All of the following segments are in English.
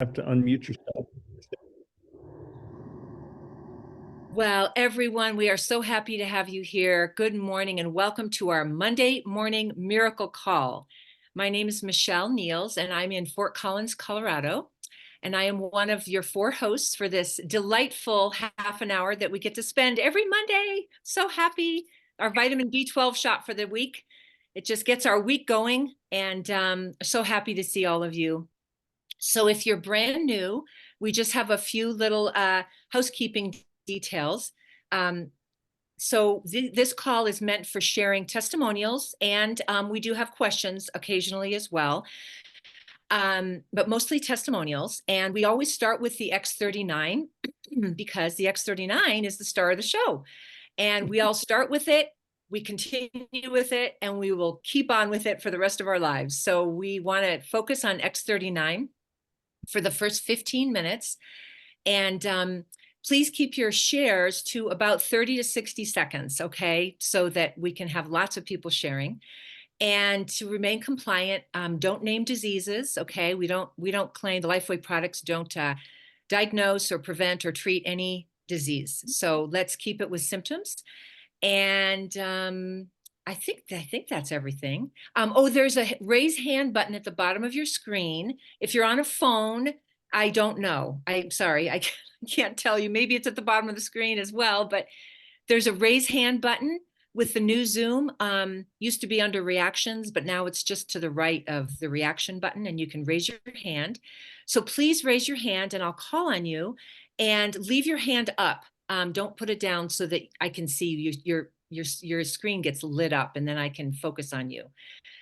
Have to unmute yourself. Well, everyone, we are so happy to have you here. Good morning and welcome to our Monday morning miracle call. My name is Michelle Niels and I'm in Fort Collins, Colorado. And I am one of your four hosts for this delightful half an hour that we get to spend every Monday. So happy. Our vitamin B12 shot for the week. It just gets our week going, and so happy to see all of you. So if you're brand new, we just have a few little housekeeping details. Um, this call is meant for sharing testimonials, and we do have questions occasionally as well, but mostly testimonials. And we always start with the X39 because the X39 is the star of the show. And we all start with it, we continue with it, and we will keep on with it for the rest of our lives. So we want to focus on X39 for the first 15 minutes. And please keep your shares to about 30 to 60 seconds, okay? So that we can have lots of people sharing. And to remain compliant, don't name diseases, okay? We don't claim, the Lifeway products don't diagnose or prevent or treat any disease. So let's keep it with symptoms. And I think that's everything. There's a raise hand button at the bottom of your screen. If you're on a phone, I don't know. I'm sorry, I can't tell you. Maybe it's at the bottom of the screen as well, but there's a raise hand button with the new Zoom. Used to be under reactions, but now it's just to the right of the reaction button, and you can raise your hand. So please raise your hand, and I'll call on you. And leave your hand up. Don't put it down so that I can see you. Your screen gets lit up, and then I can focus on you.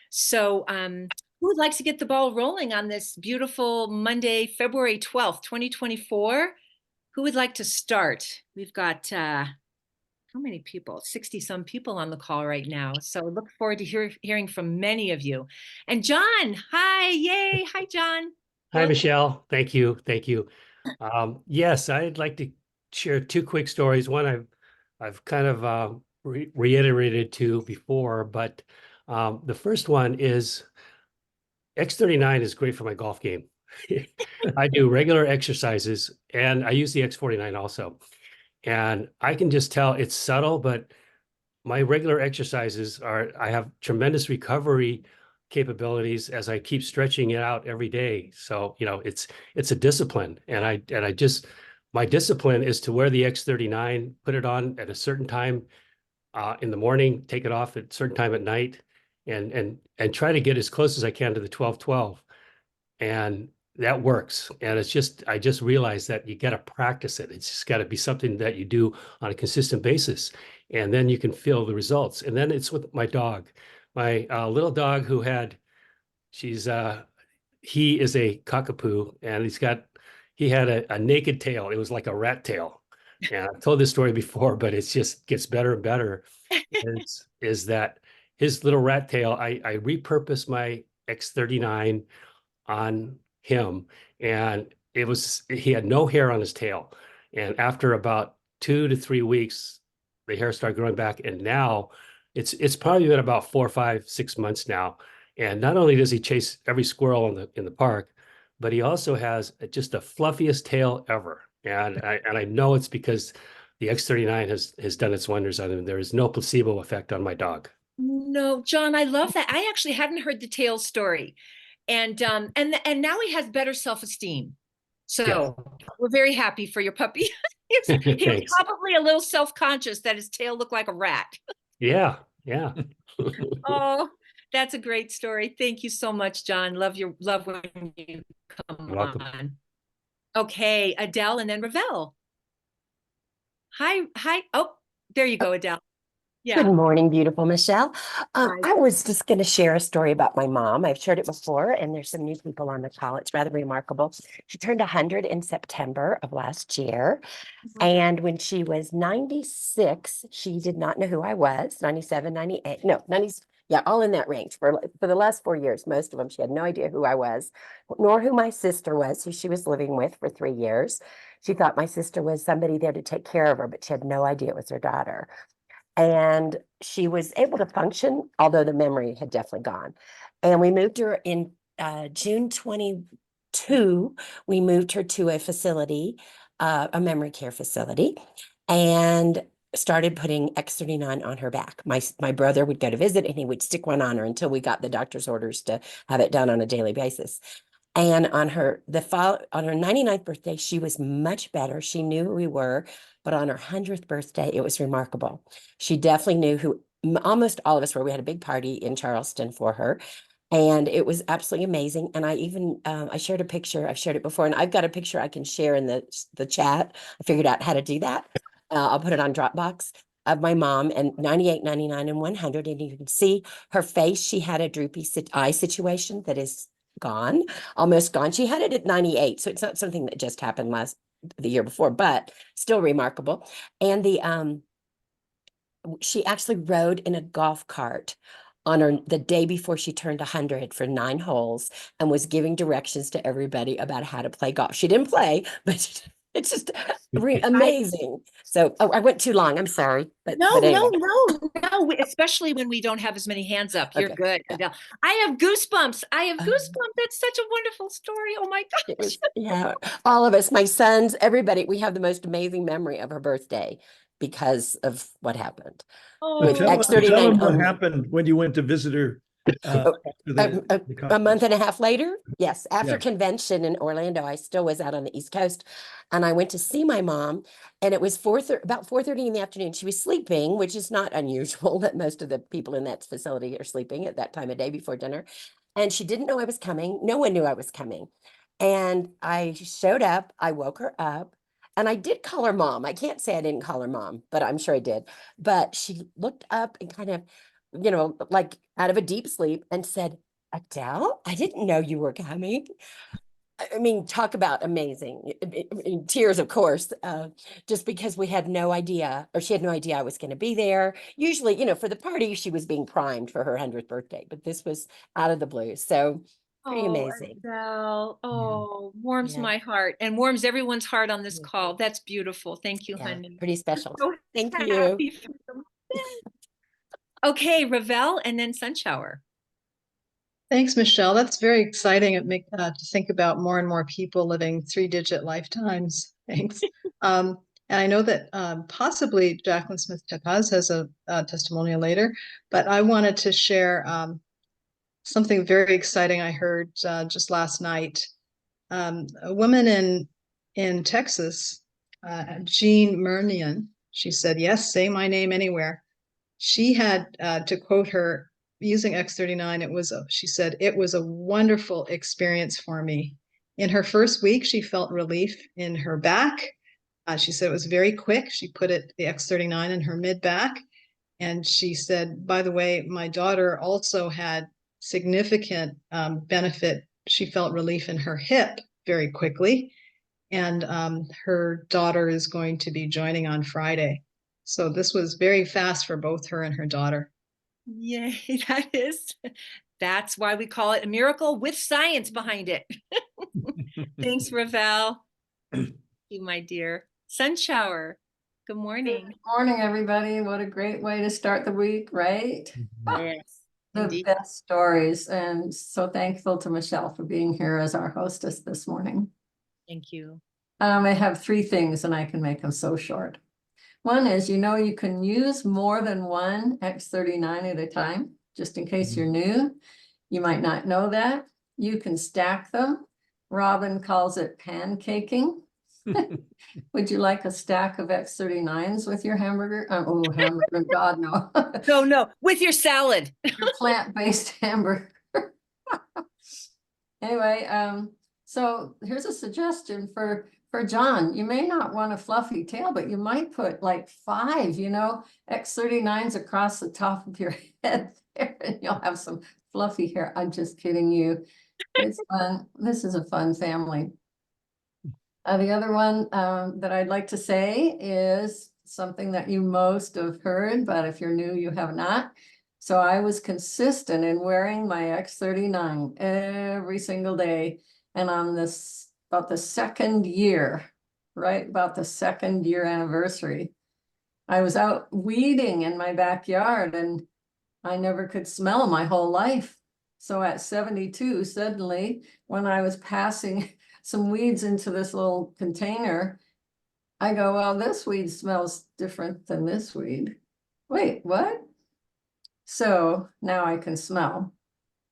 So, who would like to get the ball rolling on this beautiful Monday, February 12th, 2024? Who would like to start? We've got how many people? 60 some people on the call right now. So look forward to hearing from many of you. And John, hi, yay. Hi, John. Hi, Welcome. Michelle. Thank you. Thank you. Yes, I'd like to share two quick stories. One I've kind of reiterated to before, but the first one is X39 is great for my golf game. I do regular exercises and I use the X49 also. And I can just tell it's subtle, but my regular exercises I have tremendous recovery capabilities as I keep stretching it out every day. So, it's a discipline. And I just, my discipline is to wear the X39, put it on at a certain time in the morning, take it off at a certain time at night, and try to get as close as I can to the 12-12. And that works. And I just realized that you got to practice it. It's just got to be something that you do on a consistent basis. And then you can feel the results. And then it's with my dog, my little dog he is a cockapoo, and he had a naked tail. It was like a rat tail. And I've told this story before, but it just gets better and better. Is that his little rat tail? I repurposed my X39 on him, and he had no hair on his tail. And after about 2 to 3 weeks, the hair started growing back, and now it's probably been about 4, 5, 6 months now. And not only does he chase every squirrel in the park, but he also has just the fluffiest tail ever. And I know it's because the X39 has done its wonders on him. There is no placebo effect on my dog. No, John, I love that. I actually hadn't heard the tail story. And now he has better self-esteem. Yes. So we're very happy for your puppy. He was Thanks. probably a little self-conscious that his tail looked like a rat. Yeah. Yeah. Oh, that's a great story. Thank you so much, John. Love when you come You're welcome. on. Okay, Adele and then Ravel. Hi, hi. Oh, there you go, Adele. Good Yeah. morning, beautiful Michelle. Hi. I was just going to share a story about my mom. I've shared it before, and there's some new people on the call. It's rather remarkable. She turned 100 in September of last year. And when she was 96, she did not know who I was. 97, 98, no, 90, yeah, all in that range. For the last 4 years, most of them, she had no idea who I was, nor who my sister was, who she was living with for 3 years. She thought my sister was somebody there to take care of her, but she had no idea it was her daughter. And she was able to function, although the memory had definitely gone. And we moved her in June 2, we moved her to a facility, a memory care facility, and started putting X39 on her back. My brother would go to visit and he would stick one on her until we got the doctor's orders to have it done on a daily basis. And on her 99th birthday, she was much better. She knew who we were, but on her 100th birthday, it was remarkable. She definitely knew who almost all of us were. We had a big party in Charleston for her, and it was absolutely amazing. And I even I shared a picture. I've shared it before, and I've got a picture I can share in the chat. I figured out how to do that. I'll put it on Dropbox of my mom and 98, 99, and 100, and you can see her face. She had a droopy eye situation that is gone, almost gone. She had it at 98, so it's not something that just happened the year before, but still remarkable. And she actually rode in a golf cart on the day before she turned 100 for 9 holes and was giving directions to everybody about how to play golf. She didn't play, but it's just amazing. So I went too long. I'm sorry. But anyway. No, especially when we don't have as many hands up. You're good, Adele. I have goosebumps. That's such a wonderful story. Oh my gosh. Yeah, all of us, my sons, everybody, we have the most amazing memory of her birthday because of what happened. Oh, Tell them what happened when you went to visit her. A month and a half later, yes, after convention in Orlando, I still was out on the East Coast, and I went to see my mom, and it was about 4:30 in the afternoon. She was sleeping, which is not unusual that most of the people in that facility are sleeping at that time of day before dinner, and she didn't know I was coming. No one knew I was coming, and I showed up. I woke her up. And I did call her mom. I can't say I didn't call her mom, but I'm sure I did. But she looked up and kind of, like out of a deep sleep and said, "Adele, I didn't know you were coming." I mean, talk about amazing. In tears, of course, just because we had no idea, or she had no idea I was going to be there. Usually, for the party, she was being primed for her 100th birthday, but this was out of the blue. So pretty amazing. Adele. Warms my heart and warms everyone's heart on this call. That's beautiful. Thank you, honey. Pretty special. So Thank you. Okay, Ravel and then Sunshower. Thanks, Michelle. That's very exciting. It makes to think about more and more people living 3-digit lifetimes. Thanks. And I know that possibly Jacqueline Smith Tepaz has a testimonial later, but I wanted to share something very exciting I heard just last night. A woman in Texas, Jean Mernion, she said, "Yes, say my name anywhere." She had, to quote her, using X39, she said, "It was a wonderful experience for me. In her first week, she felt relief in her back. She said it was very quick. She put the X39 in her mid back. And she said, by the way, my daughter also had significant benefit. She felt relief in her hip very quickly. And her daughter is going to be joining on Friday. So this was very fast for both her and her daughter." Yay, that's why we call it a miracle with science behind it. Thanks, Ravel. Thank you, my dear. Sunshower, good morning. Good morning, everybody. What a great way to start the week, right? Yes, The indeed. best stories. And so thankful to Michelle for being here as our hostess this morning. Thank you. I have 3 things and I can make them so short. One is, you can use more than one X39 at a time, just in case you're new. You might not know that. You can stack them. Robin calls it pancaking. Would you like a stack of X39s with your hamburger? Hamburger, God, no. No, with your salad. Your plant-based hamburger. Anyway, so here's a suggestion for John. You may not want a fluffy tail, but you might put like 5, X39s across the top of your head there, and you'll have some fluffy hair. I'm just kidding you. It's fun. This is a fun family. The other one that I'd like to say is something that you most have heard, but if you're new, you have not. So I was consistent in wearing my X39 every single day. And on about the second year anniversary, I was out weeding in my backyard and I never could smell my whole life. So at 72, suddenly, when I was passing some weeds into this little container, I go, well, this weed smells different than this weed. Wait, what? So now I can smell.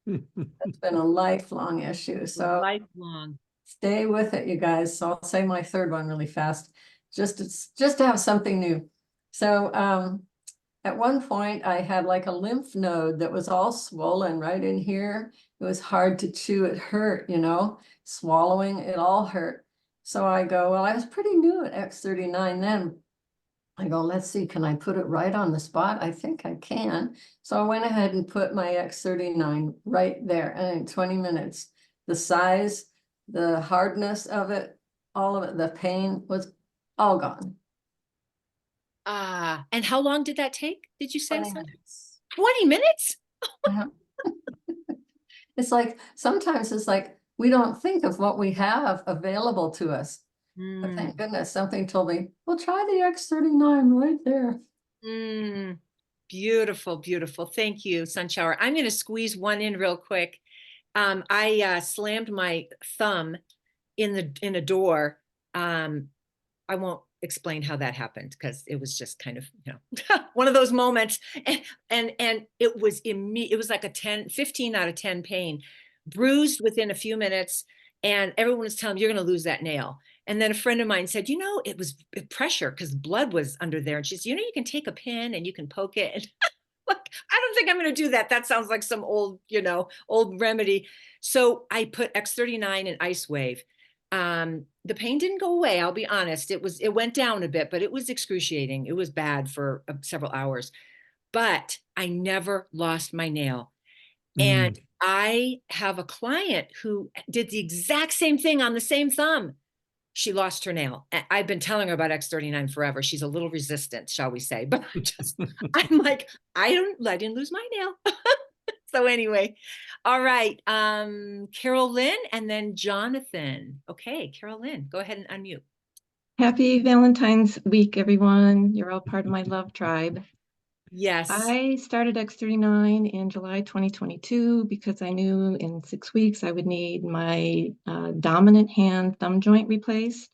It's been a lifelong issue. So Lifelong. stay with it, you guys. So I'll say my third one really fast, just to have something new. So at one point I had like a lymph node that was all swollen right in here. It was hard to chew. It hurt, you know, swallowing, it all hurt. So I go, well, I was pretty new at X39 then. I go, let's see, can I put it right on the spot? I think I can. So I went ahead and put my X39 right there. And in 20 minutes, the size, the hardness of it, all of it, the pain was all gone. And how long did that take? Did you say 20 something? minutes. 20 minutes? Yeah. It's like, sometimes it's like, we don't think of what we have available to us. But Mm, thank goodness, something told me, well, try the X39 right there. beautiful, beautiful. Thank you, Sunshower. I'm going to squeeze one in real quick. I slammed my thumb in a door. I won't explain how that happened because it was just kind of, you know, one of those moments. And it was it was like a 15 out of 10 pain, bruised within a few minutes. And everyone was telling me, you're going to lose that nail. And then a friend of mine said, you know, it was pressure because blood was under there. And she said, you know, you can take a pin and you can poke it. And look, I don't think I'm going to do that. That sounds like some old, you know, old remedy. So I put X39 and Ice Wave. The pain didn't go away. I'll be honest. It went down a bit, but it was excruciating. It was bad for several hours, but I never lost my nail. And I have a client who did the exact same thing on the same thumb. She lost her nail. I've been telling her about X39 forever. She's a little resistant, shall we say, but I'm like, I didn't lose my nail. So anyway, all right. Carol Lynn and then Jonathan. Okay, Carol Lynn, go ahead and unmute. Happy Valentine's week, everyone. You're all part of my love tribe. Yes. I started X39 in July 2022 because I knew in 6 weeks I would need my dominant hand thumb joint replaced.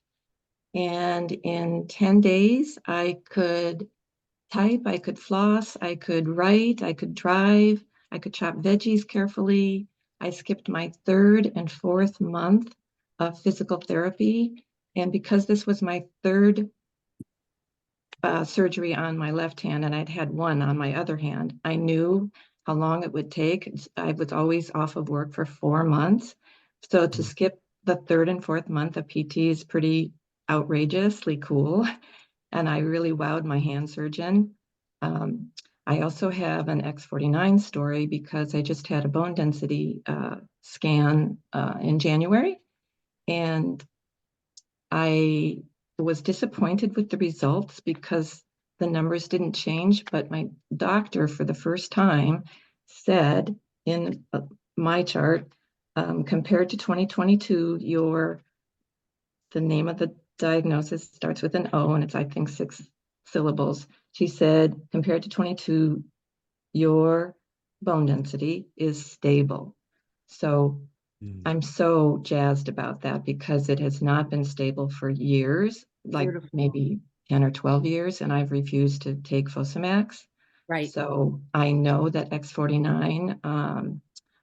And in 10 days, I could type, I could floss, I could write, I could drive, I could chop veggies carefully. I skipped my 3rd and 4th month of physical therapy. And because this was my 3rd surgery on my left hand, and I'd had one on my other hand, I knew how long it would take. I was always off of work for 4 months. So to skip the 3rd and 4th month of PT is pretty outrageously cool. And I really wowed my hand surgeon. I also have an X49 story because I just had a bone density scan in January. And I was disappointed with the results because the numbers didn't change, but my doctor for the first time said in my chart, compared to 2022, the name of the diagnosis starts with an O and it's, I think, 6 syllables. She said, compared to 22, your bone density is stable. So I'm so jazzed about that because it has not been stable for years, like Beautiful. maybe 10 or 12 years, and I've refused to take Fosamax. Right. So I know that X49,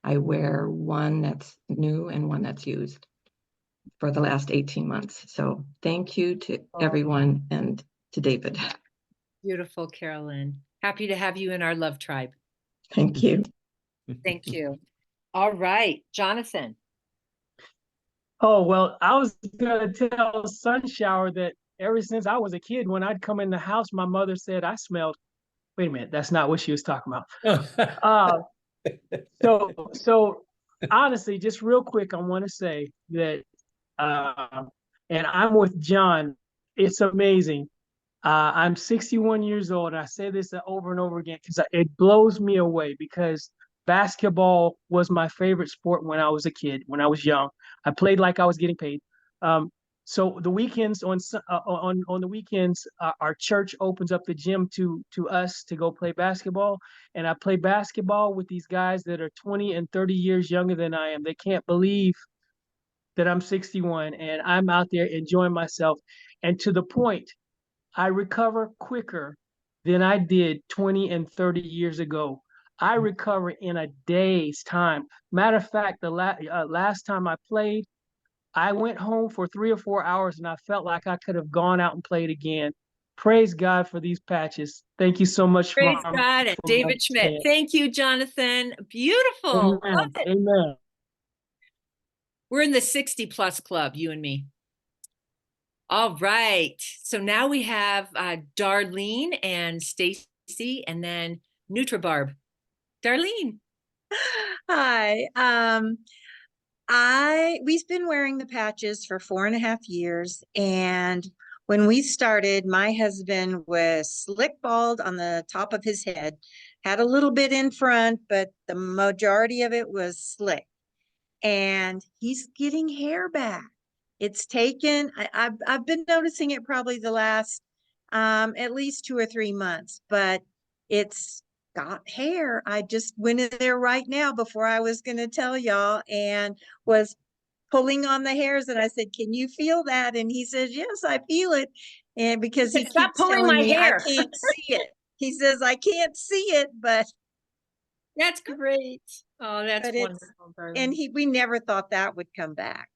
I wear one that's new and one that's used for the last 18 months. So thank you to everyone and to David. Beautiful, Carolyn. Happy to have you in our love tribe. Thank you. Thank you. All right, Jonathan. Oh, well, I was going to tell Sunshower that ever since I was a kid, when I'd come in the house, my mother said I smelled. Wait a minute, that's not what she was talking about. So honestly, just real quick, I want to say that, and I'm with John. It's amazing. I'm 61 years old, and I say this over and over again because it blows me away because basketball was my favorite sport when I was a kid, when I was young. I played like I was getting paid. So the weekends on the weekends, our church opens up the gym to us to go play basketball, and I play basketball with these guys that are 20 and 30 years younger than I am. They can't believe that I'm 61 and I'm out there enjoying myself. And to the point, I recover quicker than I did 20 and 30 years ago. I recover in a day's time. Matter of fact, the last time I played, I went home for 3 or 4 hours and I felt like I could have gone out and played again. Praise God for these patches. Thank you so much, Praise Mom, God. And for David Schmidt. understanding. Thank you, Jonathan. Beautiful. Amen. Love it. Amen. We're in the 60 plus club, you and me. All right. So now we have Darlene and Stacy and then NutriBarb. Darlene. Hi. We've been wearing the patches for 4.5 years, and when we started, my husband was slick bald on the top of his head, had a little bit in front, but the majority of it was slick. And he's getting hair back. It's taken, I've been noticing it probably the last at least 2 or 3 months, but it's got hair. I just went in there right now before I was going to tell y'all and was pulling on the hairs, and I said, "Can you feel that?" And he says, "Yes, I feel it." And because he Stop keeps pulling telling my me hair. I can't see it. He says, "I can't see it," but That's great. Oh, that's But it's- wonderful. Darlene. and we never thought that would come back.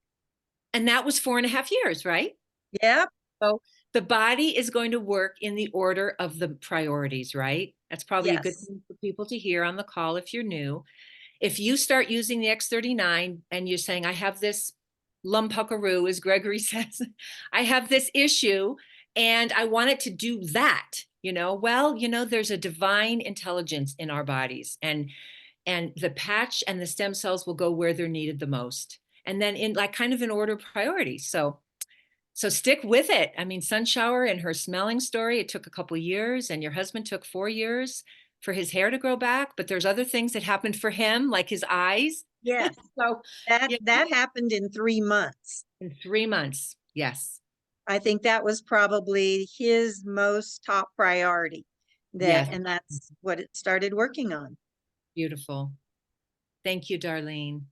And that was 4.5 years, right? Yep. So the body is going to work in the order of the priorities, right? That's probably a good Yes. thing for people to hear on the call if you're new. If you start using the X39 and you're saying, I have this lumpuckaroo, as Gregory says, I have this issue and I want it to do that, there's a divine intelligence in our bodies, and the patch and the stem cells will go where they're needed the most. And then in kind of in order of priorities. So stick with it. I mean, Sunshower and her smelling story, it took a couple years, and your husband took 4 years for his hair to grow back, but there's other things that happened for him, like his eyes. Yes. So That happened in 3 months. in 3 months, yes. I think that was probably his most top priority. Yes. And that's what it started working on. Beautiful. Thank you, Darlene.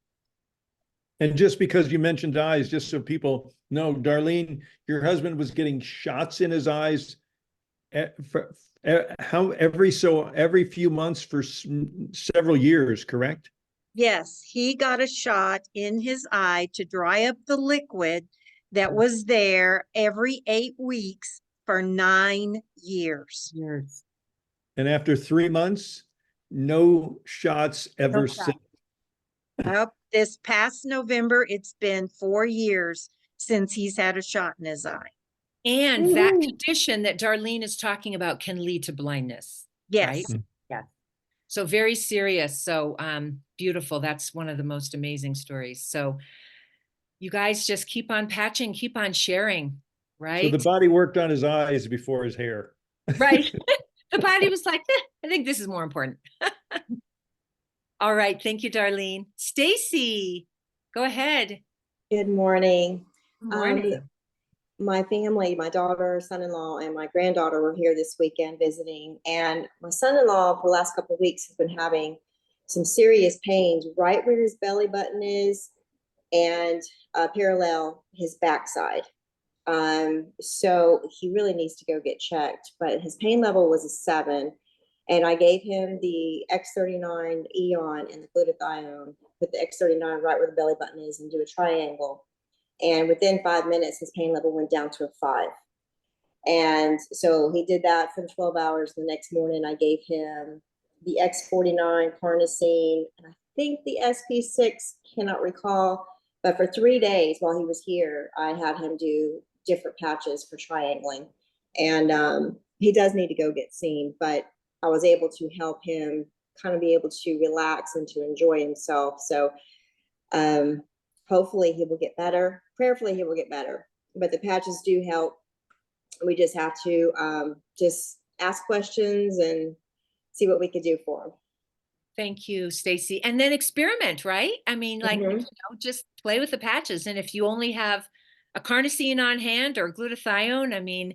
And just because you mentioned eyes, just so people know, Darlene, your husband was getting shots in his eyes every few months for several years, correct? Yes, he got a shot in his eye to dry up the liquid that was there every 8 weeks for 9 years. Years. And after 3 months, no shots ever shot. since. Up this past November, it's been 4 years since he's had a shot in his eye. And that condition that Darlene is talking about can lead to blindness. Yes. Right? Yeah. So very serious. So beautiful. That's one of the most amazing stories. So you guys just keep on patching, keep on sharing, right? So the body worked on his eyes before his hair. Right. The body was like, I think this is more important. All right. Thank you, Darlene. Stacy, go ahead. Good morning. Good morning. My family, my daughter, son-in-law, and my granddaughter were here this weekend visiting. And my son-in-law for the last couple of weeks has been having some serious pains right where his belly button is and parallel his backside. So he really needs to go get checked, but his pain level was a 7. And I gave him the X39 Eon and the glutathione, put the X39 right where the belly button is and do a triangle. And within 5 minutes, his pain level went down to a 5. And so he did that for the 12 hours. The next morning, I gave him the X49 carnosine, and I think the SP6, cannot recall. But for 3 days while he was here, I had him do different patches for triangling. And he does need to go get seen, but I was able to help him kind of be able to relax and to enjoy himself. So hopefully he will get better. Prayerfully he will get better. But the patches do help. We just have to just ask questions and see what we could do for him. Thank you, Stacy. And then experiment, right? I mean, just play with the patches. And if you only have a carnosine on hand or glutathione. I mean,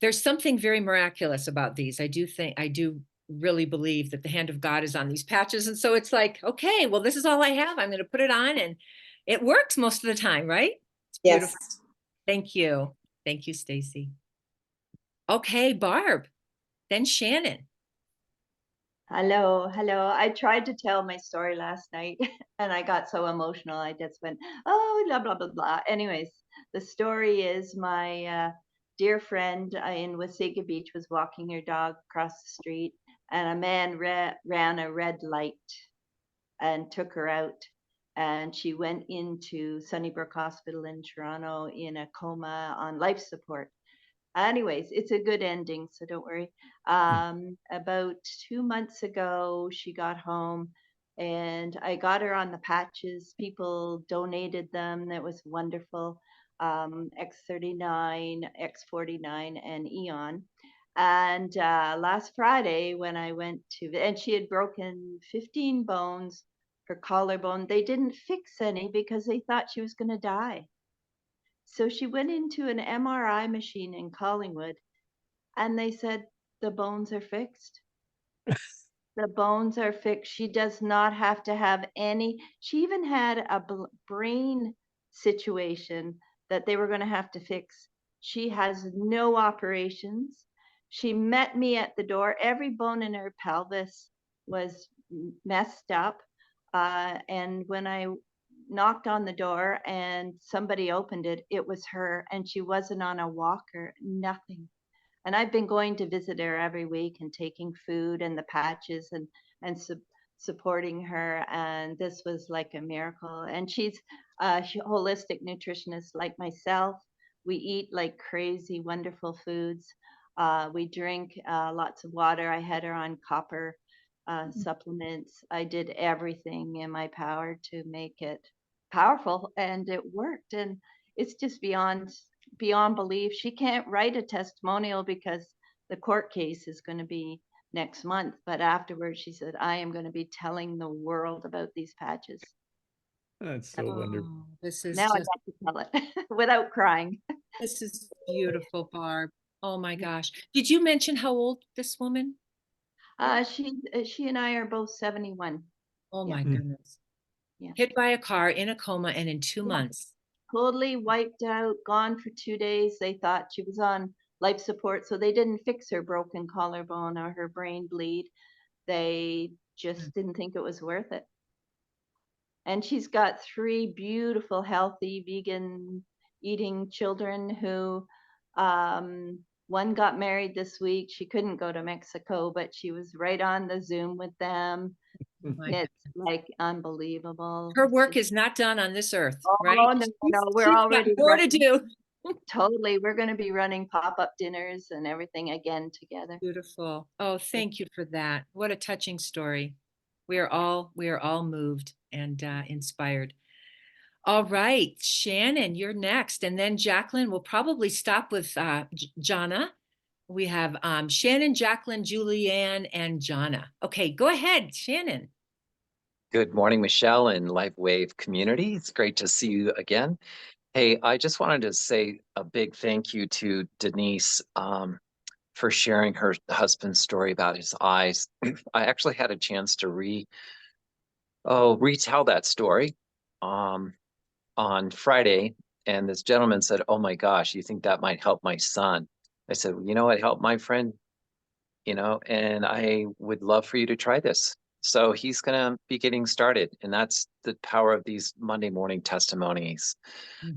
there's something very miraculous about these. I do really believe that the hand of God is on these patches. And so it's like, okay, well, this is all I have. I'm going to put it on, and it works most of the time, right? It's beautiful. Yes. Thank you. Thank you, Stacy. Okay, Barb, then Shannon. Hello, hello. I tried to tell my story last night and I got so emotional. I just went, oh, blah, blah, blah, blah. Anyways, the story is my dear friend in Wasaga Beach was walking her dog across the street, and a man ran a red light and took her out. And she went into Sunnybrook Hospital in Toronto in a coma on life support. Anyways, it's a good ending, so don't worry. About 2 months ago, she got home and I got her on the patches. People donated them. That was wonderful. X39, X49, and Eon. And last Friday, when I went to, and she had broken 15 bones, her collarbone. They didn't fix any because they thought she was going to die. So she went into an MRI machine in Collingwood, and they said, the bones are fixed. The bones are fixed. She does not have to have any. She even had a brain situation that they were going to have to fix. She has no operations. She met me at the door. Every bone in her pelvis was messed up. And when I knocked on the door and somebody opened it, it was her, and she wasn't on a walker, nothing. And I've been going to visit her every week and taking food and the patches and supporting her. And this was like a miracle. And she's a holistic nutritionist like myself. We eat like crazy, wonderful foods. We drink lots of water. I had her on copper supplements. I did everything in my power to make it powerful, and it worked. And it's just beyond belief. She can't write a testimonial because the court case is going to be next month, but afterwards she said, I am going to be telling the world about these patches. That's so wonderful. This is Now I got to tell it without crying. This is beautiful, Barb. Oh my gosh. Did you mention how old this woman? She and I are both 71. Oh my Yeah. goodness. Yeah. Hit by a car, in a coma, and in 2 months. Totally wiped out, gone for 2 days. They thought she was on life support, so they didn't fix her broken collarbone or her brain bleed. They just didn't think it was worth it. And she's got 3 beautiful, healthy, vegan eating children who, one got married this week. She couldn't go to Mexico, but she was right on the Zoom with them. It's like unbelievable. Her work is not done on this earth, right? Oh, no, we're She's got already more to do. Totally. We're going to be running pop-up dinners and everything again together. Beautiful. Oh, thank you for that. What a touching story. We are all moved and inspired. All right, Shannon, you're next. And then Jacqueline will probably stop with Jana. We have Shannon, Jacqueline, Julianne, and Jana. Okay, go ahead, Shannon. Good morning, Michelle and LifeWave community. It's great to see you again. Hey, I just wanted to say a big thank you to Denise for sharing her husband's story about his eyes. I actually had a chance to retell that story on Friday, and this gentleman said, oh my gosh, you think that might help my son? I said, well, you know, it helped my friend, you know, and I would love for you to try this. So he's going to be getting started, and that's the power of these Monday morning testimonies.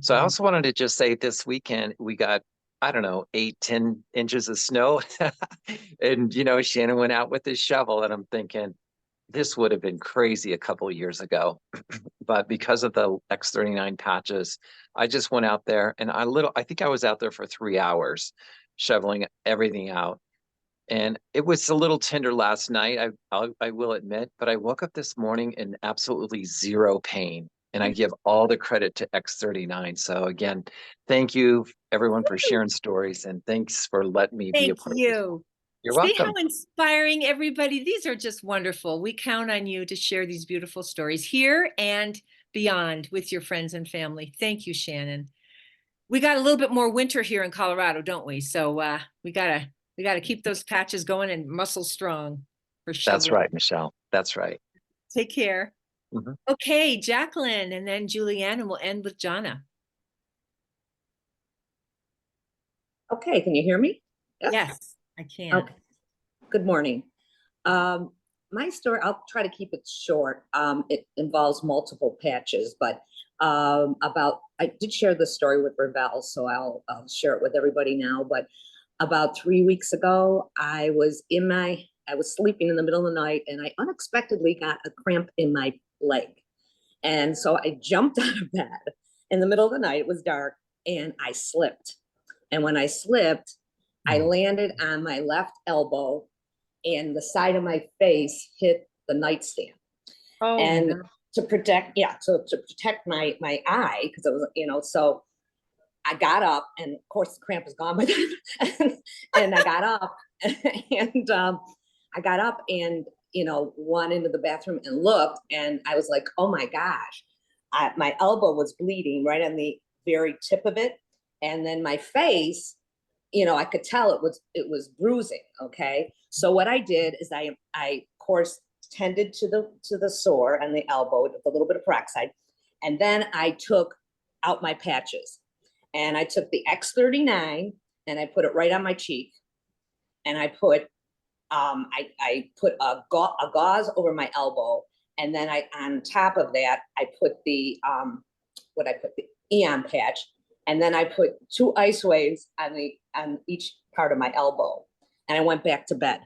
So I also wanted to just say this weekend, we got, I don't know, 8-10 inches of snow. And, you know, Shannon went out with his shovel, and I'm thinking, this would have been crazy a couple of years ago. But because of the X39 patches, I just went out there, and I think I was out there for 3 hours shoveling everything out. And it was a little tender last night, I will admit, but I woke up this morning in absolutely zero pain. And I give all the credit to X39. So again, thank you everyone for sharing stories, and thanks for letting me be a part of this. You're See welcome. how inspiring, everybody. These are just wonderful. We count on you to share these beautiful stories here and beyond with your friends and family. Thank you, Shannon. we got a little bit more winter here in Colorado, don't we? So we gotta keep those patches going and muscles strong for sure. That's right, Michelle. That's right. Take care. Mhm. Okay, Jacqueline, and then Julianne, and we'll end with Jonna. Okay, can you hear me? Yes, I can. Okay. Good morning. My story, I'll try to keep it short. It involves multiple patches, but I did share this story with Ravel, so I'll share it with everybody now. But about 3 weeks ago, I was sleeping in the middle of the night, and I unexpectedly got a cramp in my leg. And so I jumped out of bed in the middle of the night. It was dark, and I slipped. And when I slipped, I landed on my left elbow, and the side of my face hit the nightstand. Oh, And no. to protect my eye, because it was, so I got up, and of course the cramp was gone by then. And I got up, and went into the bathroom and looked, and I was like, oh my gosh, my elbow was bleeding right on the very tip of it. And then my face, I could tell it was bruising. Okay. So what I did is I of course tended to the sore on the elbow with a little bit of peroxide. And then I took out my patches, and I took the X39 and I put it right on my cheek. And I put, I put a gauze over my elbow. And then on top of that, I put the Eon patch. And then I put 2 ice waves on each part of my elbow, and I went back to bed.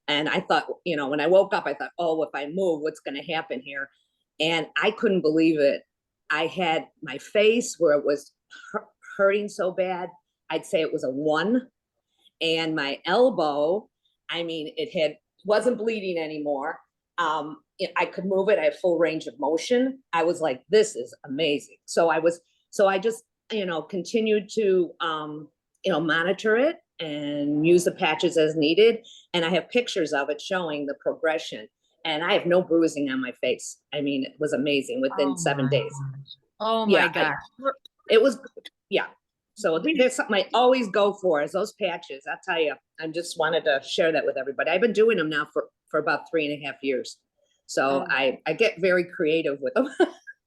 And I thought, when I woke up, I thought, oh, if I move, what's going to happen here? And I couldn't believe it. I had my face where it was hurting so bad. I'd say it was a 1. And my elbow, it wasn't bleeding anymore. I could move it. I have full range of motion. I was like, this is amazing. So I just continued to, monitor it and use the patches as needed. And I have pictures of it showing the progression, and I have no bruising on my face. It was amazing within 7 days. Oh my gosh. It was, yeah. So there's something I always go for is those patches. I'll tell you, I just wanted to share that with everybody. I've been doing them now for about 3.5 years. So I get very creative with them.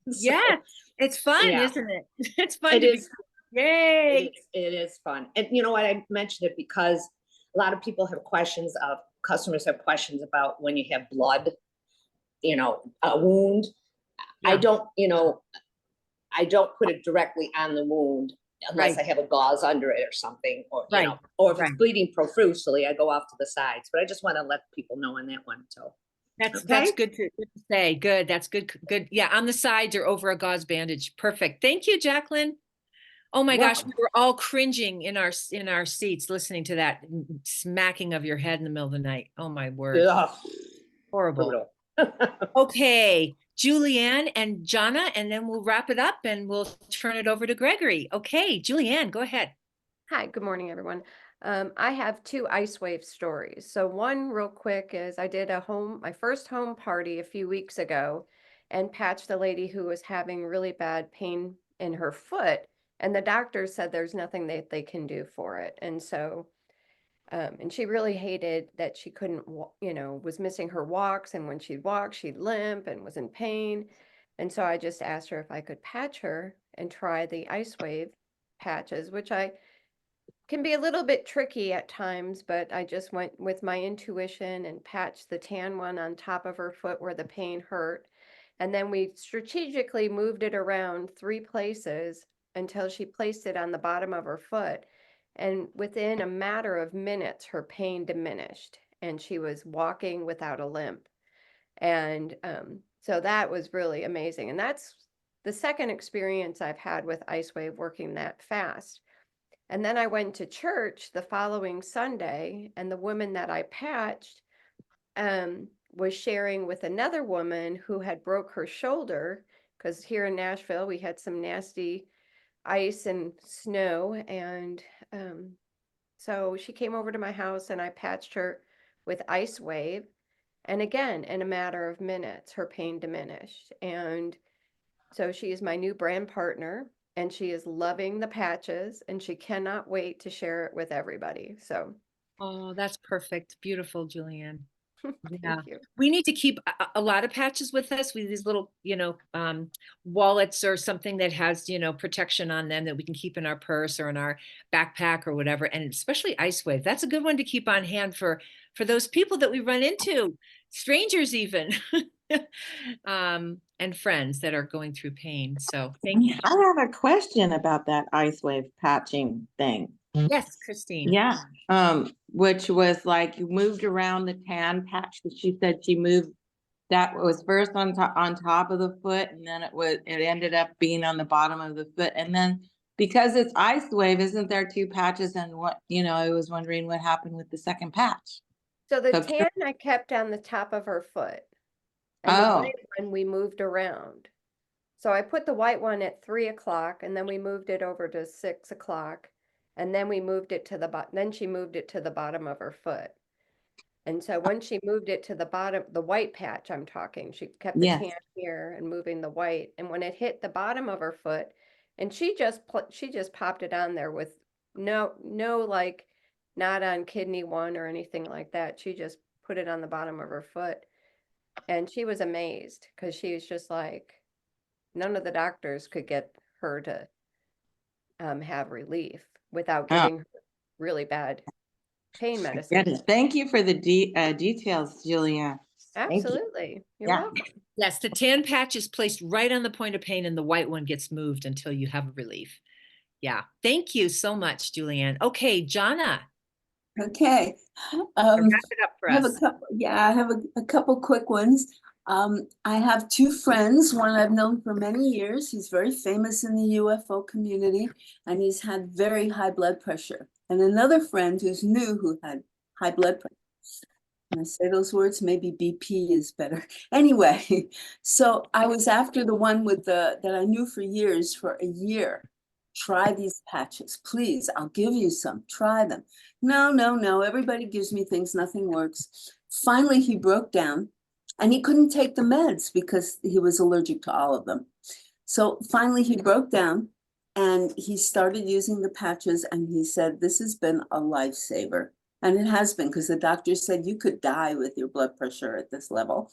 Yeah, it's fun, yeah. isn't it? It's fun. It is. Yay. It is fun. And you know what? I mentioned it because a lot of people have questions customers have questions about when you have blood, a wound. Yeah. I don't put it directly on the wound unless I have a gauze under it or something, or, or if it's bleeding profusely, I go off to the sides. But I just want to let people know on that one. So that's good to say. Good. That's good. Good. Yeah. On the sides or over a gauze bandage. Perfect. Thank you, Jacqueline. Oh my gosh. We were all cringing in our seats listening to that smacking of your head in the middle of the night. Oh my word. Ugh. Horrible. Okay. Julianne and Jonna, and then we'll wrap it up and we'll turn it over to Gregory. Okay. Julianne, go ahead. Hi, good morning, everyone. I have 2 ice wave stories. So one real quick is I did my first home party a few weeks ago and patched a lady who was having really bad pain in her foot. And the doctor said there's nothing that they can do for it. And so, and she really hated that she couldn't, was missing her walks. And when she'd walk, she'd limp and was in pain. And so I just asked her if I could patch her and try the ice wave patches, which can be a little bit tricky at times, but I just went with my intuition and patched the tan one on top of her foot where the pain hurt. And then we strategically moved it around 3 places until she placed it on the bottom of her foot. And within a matter of minutes, her pain diminished and she was walking without a limp. And so that was really amazing. And that's the second experience I've had with Ice Wave working that fast. And then I went to church the following Sunday, and the woman that I patched was sharing with another woman who had broke her shoulder, because here in Nashville, we had some nasty ice and snow. And so she came over to my house and I patched her with Ice Wave. And again, in a matter of minutes, her pain diminished. And so she is my new brand partner. and she is loving the patches and she cannot wait to share it with everybody. So Oh, that's perfect. Beautiful, Julianne. Yeah, thank you. we need to keep a lot of patches with us with these little, wallets or something that has, protection on them that we can keep in our purse or in our backpack or whatever. And especially Ice Wave. That's a good one to keep on hand for those people that we run into, strangers even, and friends that are going through pain. So thank you. I have a question about that Ice Wave patching thing. Yes, Christine. Yeah, which was like you moved around the tan patch that she said she moved. That was first on top of the foot, and then it ended up being on the bottom of the foot. And then because it's Ice Wave, isn't there two patches? And I was wondering what happened with the second patch. So the So- tan I kept on the top of her foot. And the white one we moved around. So I put the white one at 3 o'clock and then we moved it over to 6 o'clock. And then we moved it to the bottom. Then she moved it to the bottom of her foot. And so when she moved it to the bottom, the white patch I'm talking, she kept the tan here and moving the white. And when it hit the bottom of her foot, and she just popped it on there with no like not on kidney 1 or anything like that. She just put it on the bottom of her foot. And she was amazed because she was just like, none of the doctors could get her to have relief without giving her really bad pain medicine. Thank you for the details, Julia. Absolutely. You're Yeah. welcome. Yes, the tan patch is placed right on the point of pain and the white one gets moved until you have relief. Yeah. Thank you so much, Julianne. Okay, Jonna. Okay. Wrap it up for I have us. I have a couple quick ones. I have 2 friends, one I've known for many years. He's very famous in the UFO community, and he's had very high blood pressure. And another friend who's new who had high blood pressure. When I say those words, maybe BP is better. Anyway, so I was after the one with that I knew for years, for a year. Try these patches, please. I'll give you some. Try them. No. Everybody gives me things. Nothing works. Finally, he broke down and he couldn't take the meds because he was allergic to all of them. So finally, he broke down and he started using the patches. And he said, this has been a lifesaver. And it has been, because the doctor said you could die with your blood pressure at this level.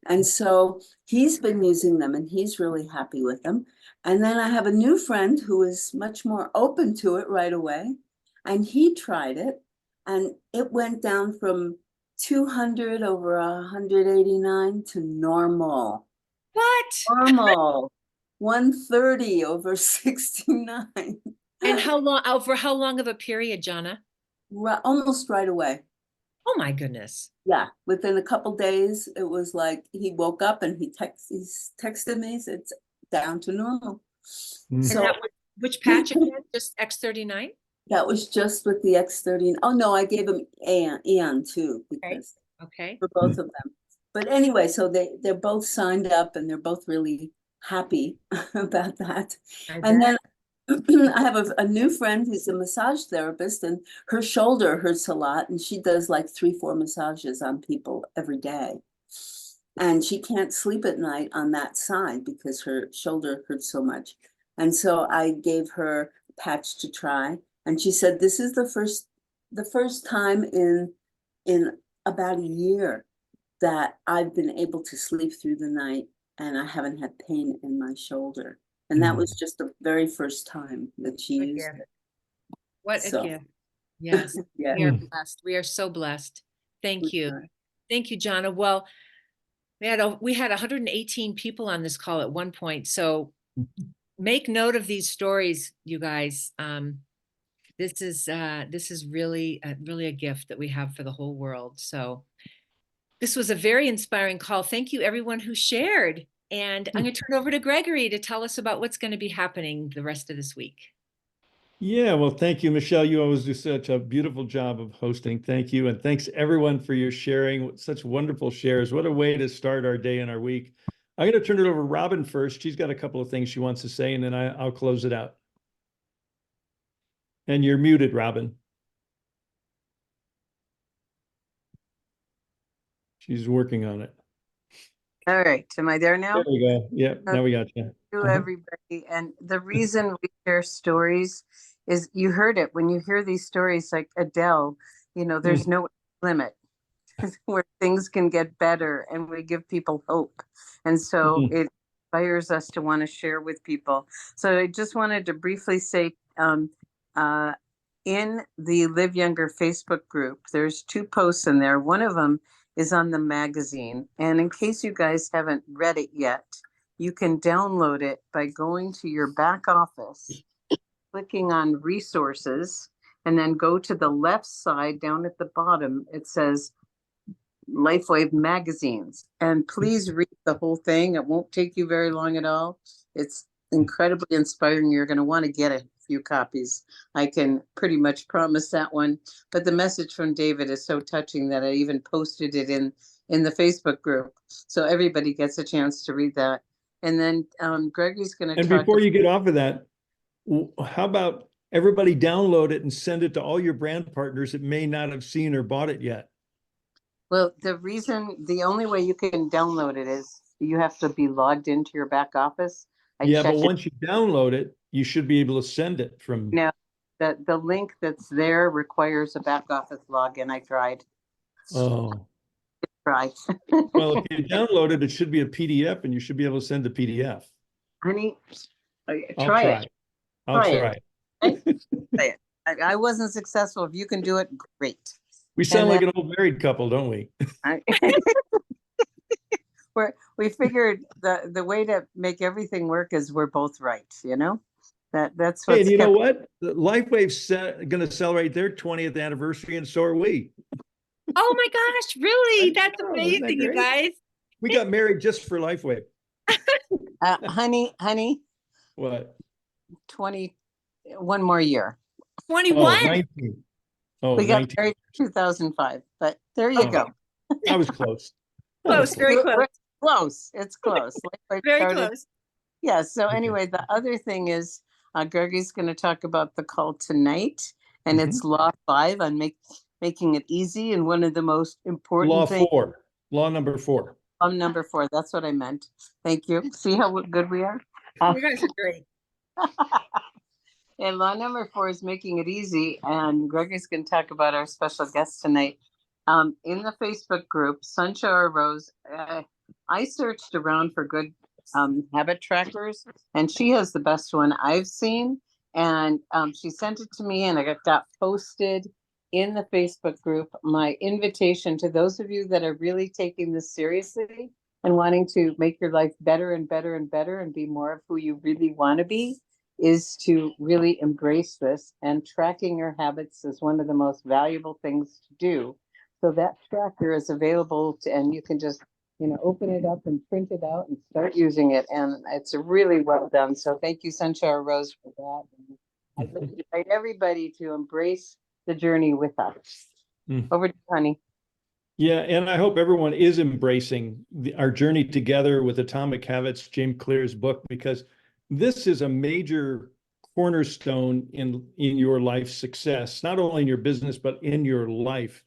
And so he's been using them and he's really happy with them. And then I have a new friend who is much more open to it right away. And he tried it and it went down from 200 over 189 to normal. What? Normal. 130 over 69. And for how long of a period, Jonna? Almost right away. Oh my goodness. Yeah, within a couple days, it was like he woke up and he texted me, said it's down to normal. And So that was, which patch again? Just X39? that was just with the X30. Oh no, I gave him Eon too, because Okay. for both of them. But anyway, so they're both signed up and they're both really happy about that. And then I have a new friend who's a massage therapist, and her shoulder hurts a lot, and she does like 3-4 massages on people every day. And she can't sleep at night on that side because her shoulder hurts so much. And so I gave her a patch to try, and she said this is the first time in about a year that I've been able to sleep through the night, and I haven't had pain in my shoulder. And that was just the very first time that she used it. What So. a gift. Yes. Yeah. We are blessed. We are so blessed. Thank you. Thank you, Jonna. Well, we had 118 people on this call at one point. So make note of these stories, you guys. This is really a gift that we have for the whole world. So this was a very inspiring call. Thank you, everyone who shared. And I'm going to turn over to Gregory to tell us about what's going to be happening the rest of this week. Yeah, well, thank you, Michelle. You always do such a beautiful job of hosting. Thank you. And thanks everyone for your sharing. Such wonderful shares. What a way to start our day and our week. I'm going to turn it over to Robin first. She's got a couple of things she wants to say, and then I'll close it out. And you're muted, Robin. She's working on it. All right, am I there now? There we go. Yep, now we got you. To Uh-huh. everybody. And the reason we share stories is you heard it when you hear these stories like Adele, there's no limit where things can get better and we give people hope. And so it inspires us to want to share with people. So I just wanted to briefly say in the Live Younger Facebook group, there's 2 posts in there. One of them is on the magazine. And in case you guys haven't read it yet, you can download it by going to your back office, clicking on resources, and then go to the left side down at the bottom. It says LifeWave magazines. And please read the whole thing. It won't take you very long at all. It's incredibly inspiring. You're going to want to get a few copies. I can pretty much promise that one. But the message from David is so touching that I even posted it in the Facebook group. So everybody gets a chance to read that. And then Gregory's going to And before you get off of that, how about everybody download it and send it to all your brand partners that may not have seen or bought it yet? Well, the only way you can download it is you have to be logged into your back office. Yeah, but once you download it, you should be able to send it from. No, the link that's there requires a back office login. I tried. Oh. Try. Well, if you download it, it should be a PDF and you should be able to send the PDF. Honey, I'll try it. I'll try it. I wasn't successful. If you can do it, great. We sound like an old married couple, don't we? We figured the way to make everything work is we're both right, That's what's Hey, and you know what? LifeWave's going to celebrate their 20th anniversary, and so are we. Oh my gosh, really? That's amazing, you guys. We got married just for LifeWave. Honey. What? one more year. 21? 19. Oh, we got 19. married in 2005, but there you go. I was close. Close, very close. Close. It's close. Very close. Yeah. So anyway, the other thing is Gregory's going to talk about the call tonight, and it's Law 5 on making it easy. And one of the most important things. Law number 4. Number 4. That's what I meant. Thank you. See how good we are? You guys are great. And law number 4 is making it easy. And Gregory's going to talk about our special guest tonight. In the Facebook group, Sunshine Rose, I searched around for good habit trackers, and she has the best one I've seen. And she sent it to me, and I got posted in the Facebook group. My invitation to those of you that are really taking this seriously and wanting to make your life better and better and better and be more of who you really want to be is to really embrace this. And tracking your habits is one of the most valuable things to do. So that tracker is available and you can just, open it up and print it out and start using it. And it's really well done. So thank you, Sunshine Rose, for that. And I invite everybody to embrace the journey with us. Over to you, honey. Yeah, and I hope everyone is embracing our journey together with Atomic Habits, James Clear's book, because this is a major cornerstone in your life success, not only in your business, but in your life.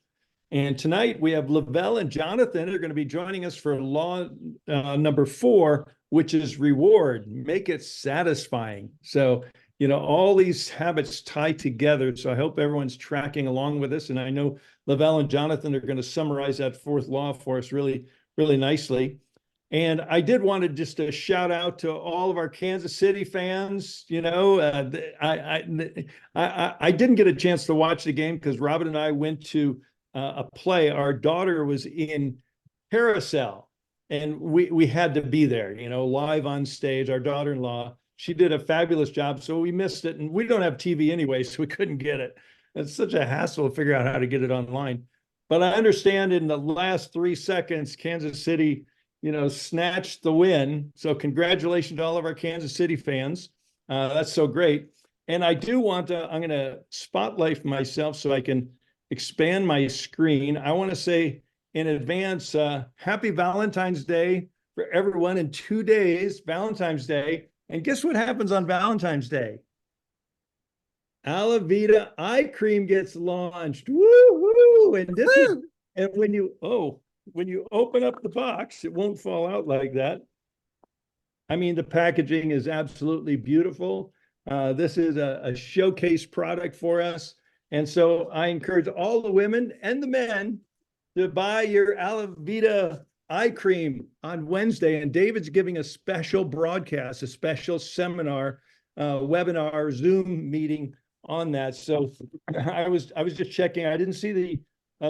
And tonight we have Lavelle and Jonathan are going to be joining us for law number 4, which is reward, make it satisfying. So, all these habits tie together. So I hope everyone's tracking along with us. And I know Lavelle and Jonathan are going to summarize that 4th law for us really, really nicely. And I did want to just shout out to all of our Kansas City fans. I didn't get a chance to watch the game because Robin and I went to a play. Our daughter was in Carousel, and we had to be there, live on stage. Our daughter-in-law, she did a fabulous job, so we missed it. And we don't have TV anyway, so we couldn't get it. It's such a hassle to figure out how to get it online. But I understand in the last 3 seconds, Kansas City, snatched the win. So congratulations to all of our Kansas City fans. That's so great. And I do I'm going to spotlight myself so I can expand my screen. I want to say in advance, happy Valentine's Day for everyone in 2 days, Valentine's Day. And guess what happens on Valentine's Day? Alavita eye cream gets launched. Woo-hoo! And this is, and when you, when you open up the box, it won't fall out like that. I mean, the packaging is absolutely beautiful. This is a showcase product for us. And so I encourage all the women and the men to buy your Alavita eye cream on Wednesday. And David's giving a special broadcast, a special seminar, webinar, Zoom meeting on that. So I was just checking. I didn't see the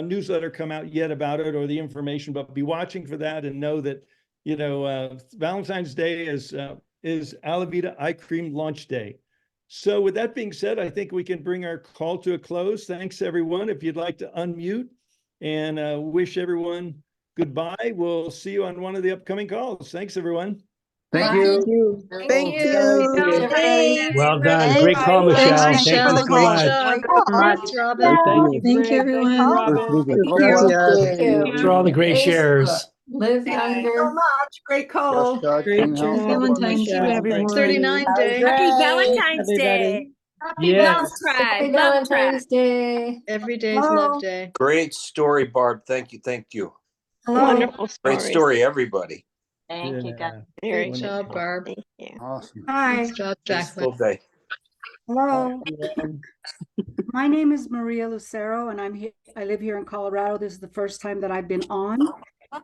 newsletter come out yet about it or the information, but be watching for that and know that, you know, Valentine's Day is Alavita Eye Cream Launch Day. So with that being said, I think we can bring our call to a close. Thanks, everyone. If you'd like to unmute and wish everyone goodbye, we'll see you on one of the upcoming calls. Thanks, everyone. Thank you. Thank you. Thanks. Well done. Thank Great call, you. Michelle. Thanks, Thank you Michelle. so Great much. job. Thanks, Robin. Thank you, everyone. Thank you. Thanks for all the great shares. Live younger. Great call. Great job. Valentine's to everyone. 39 day. Happy Valentine's Day. Yes. Happy Valentine's Day. Every day's love day. Great story, Barb. Thank you. Thank you. Wonderful Great story, everybody. Thank you, guys. Great job, Barb. Thank you. Awesome. Hi, Nice job, Peaceful Jacqueline. day. hello. My name is Maria Lucero and I'm here. I live here in Colorado. This is the first time that I've been on.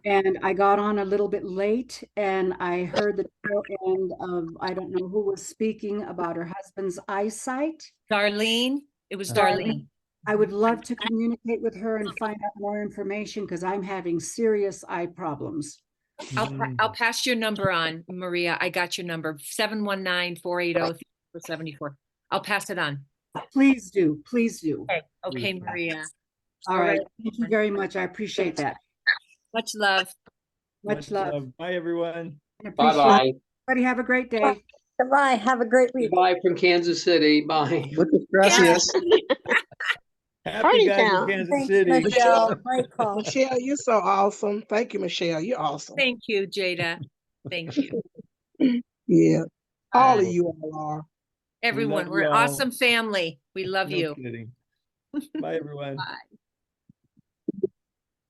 And I got on a little bit late and I heard the tail end of, I don't know who was speaking about her husband's eyesight. Darlene, it was Darlene. Darlene. I would love to communicate with her and find out more information because I'm having serious eye problems. I'll pass your number on, Maria. I got your number, 719-480-3474. I'll pass it on. Please do, please do. Okay, Maria. All right, thank you very much. I appreciate that. Much love. Much love. Bye, everyone. Bye-bye. Everybody have a great day. Goodbye. Have a great week. Bye from Kansas City. Bye. Gracias. Party Happy guys town. in Kansas Thanks, City. Michelle. Great call. Michelle, you're so awesome. Thank you, Michelle. You're awesome. Thank you, Jada. Thank you. Yeah. All of you all are. Everyone, love we're an y'all. awesome family. We love No you. kidding. Bye, everyone. Bye.